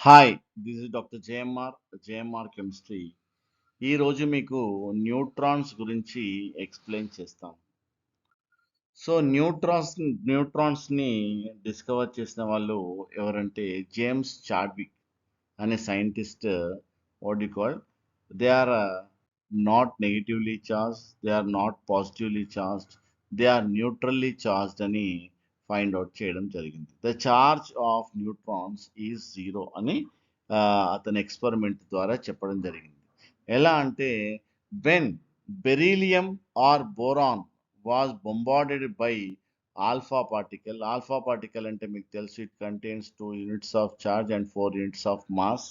Hi, this is doctor JMR chemistry. ఈరోజు మీకు neutrons గురించి ఎక్స్ప్లెయిన్ చేస్తాం. సో న్యూట్రాన్స్ని డిస్కవర్ చేసిన వాళ్ళు ఎవరంటే జేమ్స్ చాడ్విక్ అనే scientist. What you call, they are not negatively charged, they are not positively charged, they are neutrally charged అని find out చేయడం జరిగింది. The charge of neutrons is zero అని అతని ఎక్స్పెరిమెంట్ ద్వారా చెప్పడం జరిగింది. ఎలా అంటే when beryllium or boron was bombarded by alpha particle అంటే మీకు తెలుసు, it contains 2 units of charge and 4 units of mass.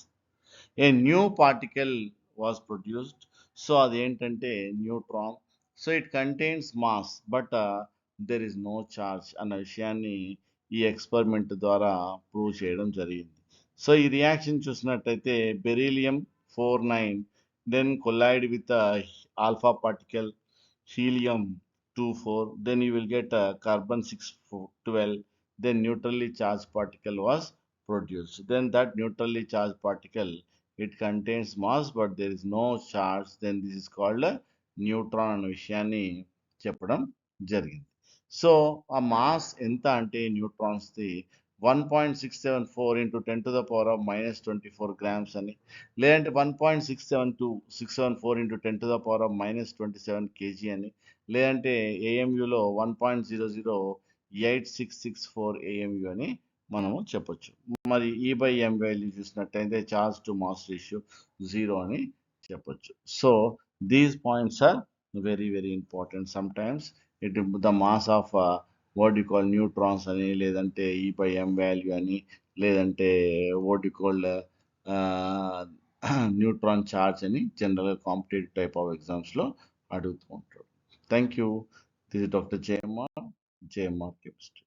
A new particle was produced. So అదేంటంటే neutron. So it contains mass but there is no charge అన్న విషయాన్ని ఈ experiment ద్వారా prove చేయడం జరిగింది. సో ఈ రియాక్షన్ చూసినట్టయితే beryllium 49 then collide with alpha particle helium 24, then you will get a carbon 612, then neutrally charged particle was produced. Then that neutrally charged particle, it contains mass but there is no charge, then this is called a neutron అనే విషయాన్ని చెప్పడం జరిగింది. So ఆ mass ఎంత అంటే న్యూట్రాన్స్ది 1.674 into 10⁻⁻24 grams అని, లేదంటే 1.674 into 10⁻⁻27 KG అని, లేదంటే ఏఎంయులో 1.008664 ఏఎంయు అని మనము చెప్పొచ్చు. మరి ఈ/ఎం వాల్యూ చూసినట్టయితే చార్జ్ టు మాస్ రేషియో 0 అని చెప్పొచ్చు. So these points are very very important. Sometimes it the mass of what you call neutrons అని, లేదంటే ఈ/ఎం వాల్యూ అని, లేదంటే what you call neutron charge అని జనరల్గా కాంపిటేటివ్ టైప్ ఆఫ్ ఎగ్జామ్స్లో అడుగుతూ ఉంటారు. Thank you. This is doctor JMR chemistry.